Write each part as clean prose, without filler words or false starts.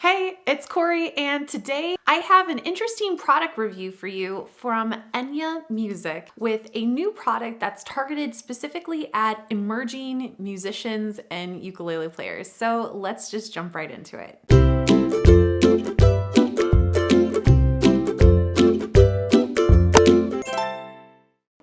Hey, it's Corey, and today I have an interesting product review for you from Enyamusic with a new product that's targeted specifically at emerging musicians and ukulele players. So let's just jump right into it.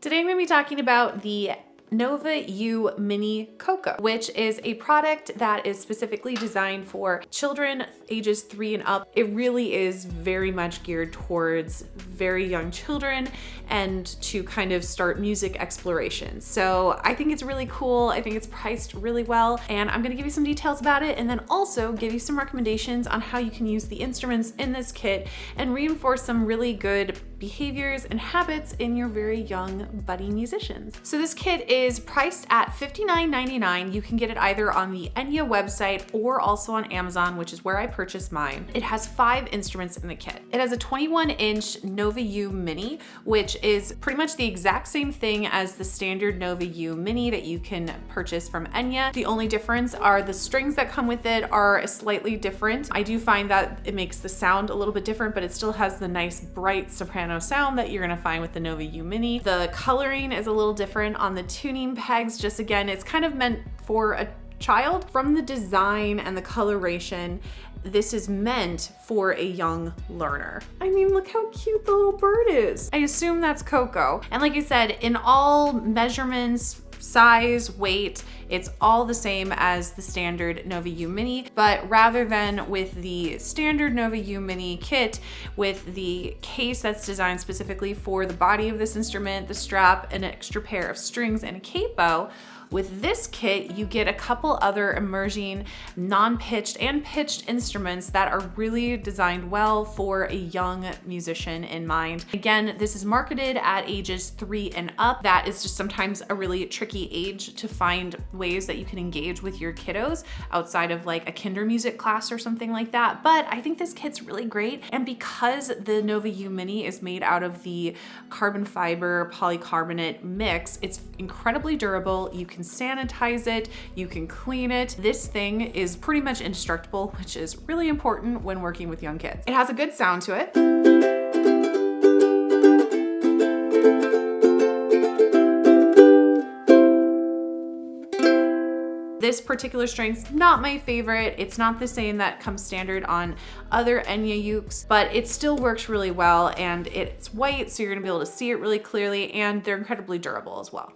Today I'm going to be talking about the Nova U Mini Coco, which is a product that is specifically designed for children ages 3 and up. It really is very much geared towards very young children and to kind of start music exploration. So I think it's really cool. I think it's priced really well, and I'm gonna give you some details about it and then also give you some recommendations on how you can use the instruments in this kit and reinforce some really good behaviors and habits in your very young budding musicians. So this kit is priced at $59.99. You can get it either on the Enya website or also on Amazon, which is where I purchased mine. It has 5 instruments in the kit. It has a 21-inch Nova U Mini, which is pretty much the exact same thing as the standard Nova U Mini that you can purchase from Enya. The only difference are the strings that come with it are slightly different. I do find that it makes the sound a little bit different, but it still has the nice bright soprano sound that you're gonna find with the Nova U Mini. The coloring is a little different on the tuning pegs. Just again, it's kind of meant for a child. From the design and the coloration, this is meant for a young learner. I mean, look how cute the little bird is. I assume that's Coco. And like I said, in all measurements, size, weight, it's all the same as the standard Nova U Mini, but rather than with the standard Nova U Mini kit with the case that's designed specifically for the body of this instrument, the strap, an extra pair of strings, and a capo, with this kit, you get a couple other emerging non-pitched and pitched instruments that are really designed well for a young musician in mind. Again, this is marketed at ages 3 and up. That is just sometimes a really tricky age to find ways that you can engage with your kiddos outside of like a kinder music class or something like that. But I think this kit's really great. And because the Nova U Mini is made out of the carbon fiber polycarbonate mix, it's incredibly durable. You can sanitize it, you can clean it. This thing is pretty much indestructible, which is really important when working with young kids. It has a good sound to it. This particular string's not my favorite. It's not the same that comes standard on other Enya ukes, but it still works really well, and it's white, so you're gonna be able to see it really clearly, and they're incredibly durable as well.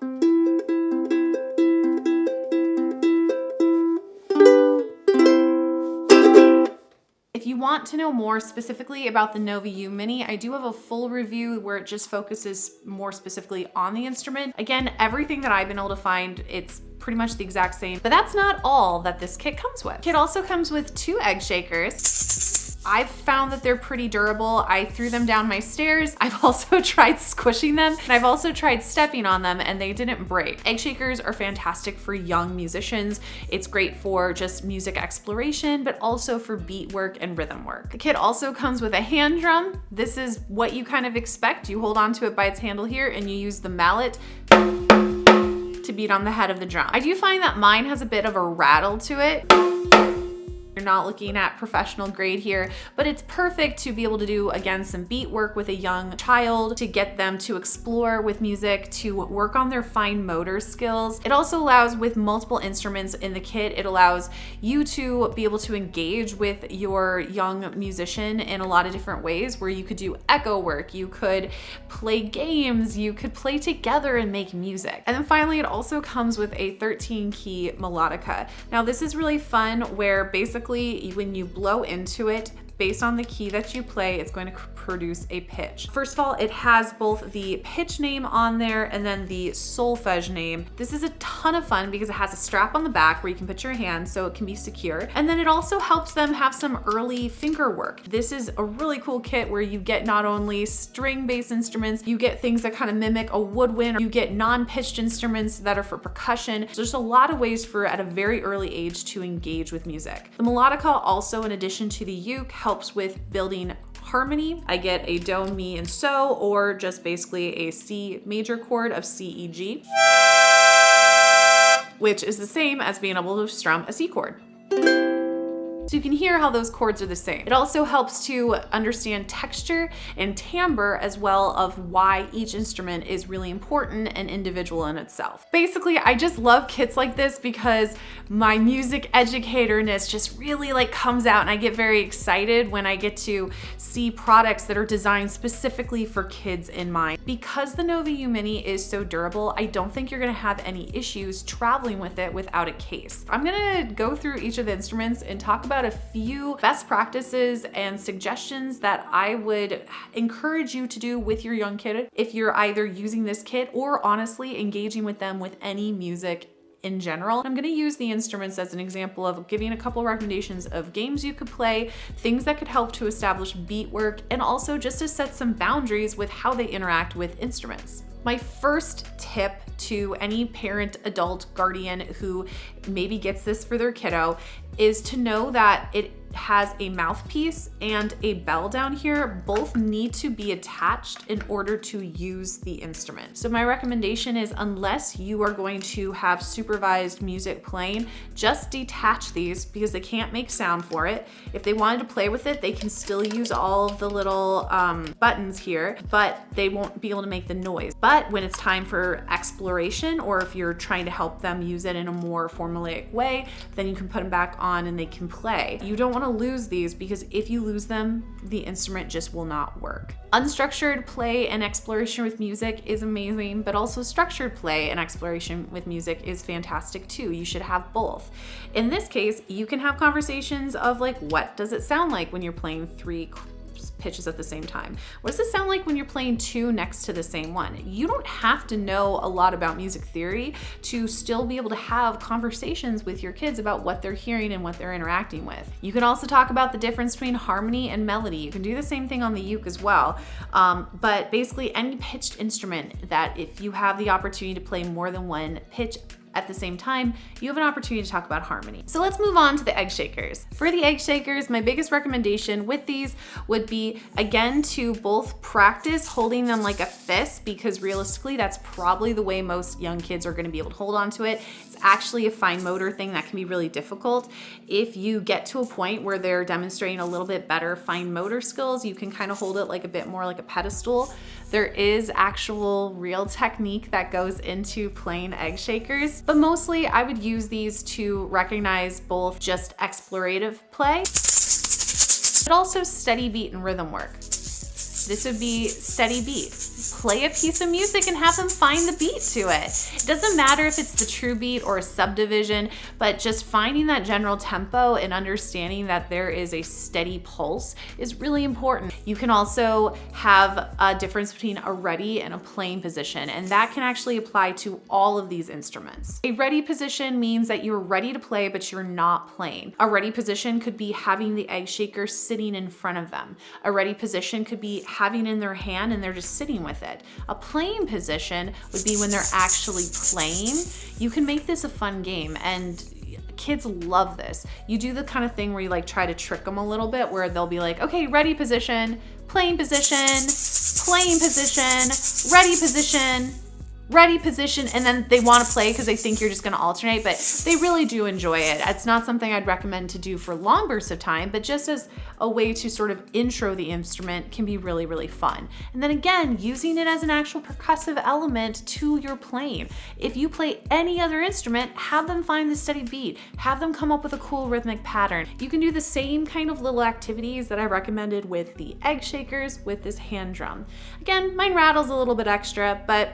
If you want to know more specifically about the Nova U Mini, I do have a full review where it just focuses more specifically on the instrument. Again, everything that I've been able to find, it's pretty much the exact same, but that's not all that this kit comes with. The kit also comes with 2 egg shakers. I've found that they're pretty durable. I threw them down my stairs. I've also tried squishing them, and I've also tried stepping on them, and they didn't break. Egg shakers are fantastic for young musicians. It's great for just music exploration, but also for beat work and rhythm work. The kit also comes with a hand drum. This is what you kind of expect. You hold onto it by its handle here, and you use the mallet to beat on the head of the drum. I do find that mine has a bit of a rattle to it. You're not looking at professional grade here, but it's perfect to be able to do, again, some beat work with a young child, to get them to explore with music, to work on their fine motor skills. It also allows, with multiple instruments in the kit, it allows you to be able to engage with your young musician in a lot of different ways, where you could do echo work, you could play games, you could play together and make music. And then finally, it also comes with a 13-key melodica. Now, this is really fun, where basically when you blow into it, based on the key that you play, it's going to produce a pitch. First of all, it has both the pitch name on there and then the solfege name. This is a ton of fun because it has a strap on the back where you can put your hand so it can be secure. And then it also helps them have some early finger work. This is a really cool kit where you get not only string-based instruments, you get things that kind of mimic a woodwind, you get non-pitched instruments that are for percussion. So there's a lot of ways for, at a very early age, to engage with music. The melodica also, in addition to the uke, helps with building harmony. I get a do, mi, and so, or just basically a C major chord of C, E, G, which is the same as being able to strum a C chord. To So you can hear how those chords are the same. It also helps to understand texture and timbre as well of why each instrument is really important and individual in itself. Basically, I just love kits like this because my music educatorness just really like comes out, and I get very excited when I get to see products that are designed specifically for kids in mind. Because the Nova U Mini is so durable, I don't think you're gonna have any issues traveling with it without a case. I'm gonna go through each of the instruments and talk about a few best practices and suggestions that I would encourage you to do with your young kid if you're either using this kit or honestly engaging with them with any music in general. I'm gonna use the instruments as an example of giving a couple recommendations of games you could play, things that could help to establish beat work, and also just to set some boundaries with how they interact with instruments. My first tip to any parent, adult, guardian who maybe gets this for their kiddo is to know that it has a mouthpiece and a bell down here. Both need to be attached in order to use the instrument. So my recommendation is, unless you are going to have supervised music playing, just detach these because they can't make sound for it. If they wanted to play with it, they can still use all of the little buttons here, but they won't be able to make the noise. But when it's time for exploration, or if you're trying to help them use it in a more formulaic way, then you can put them back on and they can play. You don't want to lose these, because if you lose them, the instrument just will not work. Unstructured play and exploration with music is amazing, but also structured play and exploration with music is fantastic too. You should have both. In this case, you can have conversations of like, what does it sound like when you're playing 3 pitches at the same time? What does it sound like when you're playing 2 next to the same one? You don't have to know a lot about music theory to still be able to have conversations with your kids about what they're hearing and what they're interacting with. You can also talk about the difference between harmony and melody. You can do the same thing on the uke as well. But basically any pitched instrument that if you have the opportunity to play more than one pitch at the same time, you have an opportunity to talk about harmony. So let's move on to the egg shakers. For the egg shakers, my biggest recommendation with these would be, again, to both practice holding them like a fist, because realistically, that's probably the way most young kids are gonna be able to hold on to it. It's actually a fine motor thing that can be really difficult. If you get to a point where they're demonstrating a little bit better fine motor skills, you can kind of hold it like a bit more like a pedestal. There is actual real technique that goes into playing egg shakers, but mostly I would use these to recognize both just explorative play, but also steady beat and rhythm work. This would be steady beat. Play a piece of music and have them find the beat to it. It doesn't matter if it's the true beat or a subdivision, but just finding that general tempo and understanding that there is a steady pulse is really important. You can also have a difference between a ready and a playing position, and that can actually apply to all of these instruments. A ready position means that you're ready to play, but you're not playing. A ready position could be having the egg shaker sitting in front of them. A ready position could be having in their hand and they're just sitting with it. A playing position would be when they're actually playing. You can make this a fun game, and kids love this. You do the kind of thing where you like try to trick them a little bit, where they'll be like, okay, ready position, playing position, playing position, ready position, ready position, and then they want to play because they think you're just going to alternate, but they really do enjoy it. It's not something I'd recommend to do for long bursts of time, but just as a way to sort of intro the instrument can be really, really fun. And then again, using it as an actual percussive element to your playing. If you play any other instrument, have them find the steady beat, have them come up with a cool rhythmic pattern. You can do the same kind of little activities that I recommended with the egg shakers with this hand drum. Again, mine rattles a little bit extra, but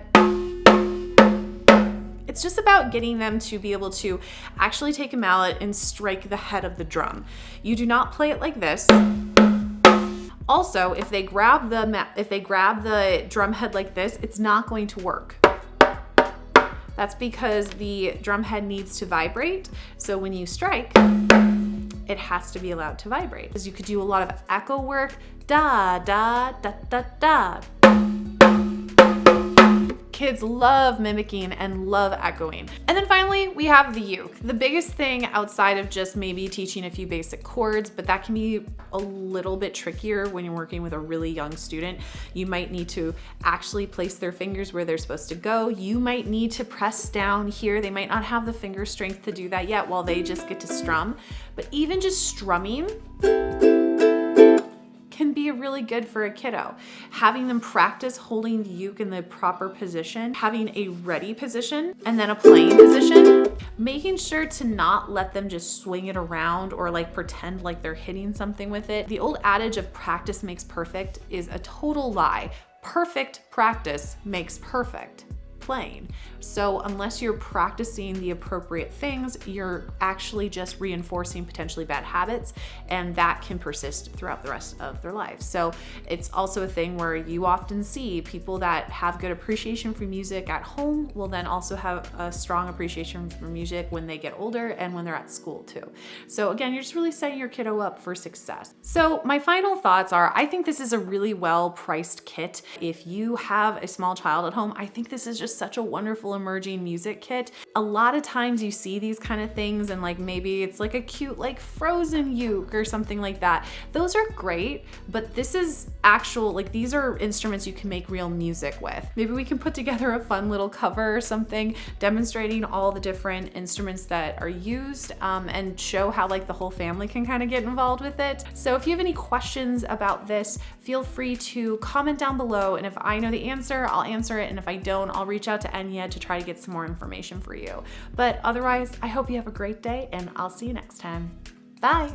it's just about getting them to be able to actually take a mallet and strike the head of the drum. You do not play it like this. Also, if they grab the drum head like this, it's not going to work. That's because the drum head needs to vibrate. So when you strike, it has to be allowed to vibrate. Because you could do a lot of echo work, da, da, da, da, da. Kids love mimicking and love echoing. And then finally, we have the uke. The biggest thing outside of just maybe teaching a few basic chords, but that can be a little bit trickier when you're working with a really young student. You might need to actually place their fingers where they're supposed to go. You might need to press down here. They might not have the finger strength to do that yet while they just get to strum. But even just strumming can be really good for a kiddo. Having them practice holding the uke in the proper position, having a ready position, and then a playing position, making sure to not let them just swing it around or like pretend like they're hitting something with it. The old adage of practice makes perfect is a total lie. Perfect practice makes perfect playing. So unless you're practicing the appropriate things, you're actually just reinforcing potentially bad habits, and that can persist throughout the rest of their lives. So it's also a thing where you often see people that have good appreciation for music at home will then also have a strong appreciation for music when they get older and when they're at school too. So again, you're just really setting your kiddo up for success. So my final thoughts are, I think this is a really well-priced kit. If you have a small child at home, I think this is just such a wonderful emerging music kit. A lot of times you see these kind of things and like maybe it's like a cute like Frozen uke or something like that. Those are great, but this is actual, like these are instruments you can make real music with. Maybe we can put together a fun little cover or something demonstrating all the different instruments that are used and show how like the whole family can kind of get involved with it. So if you have any questions about this, feel free to comment down below, and if I know the answer, I'll answer it, and if I don't, I'll reach out to Enya to try to get some more information for you. But otherwise, I hope you have a great day, and I'll see you next time. Bye.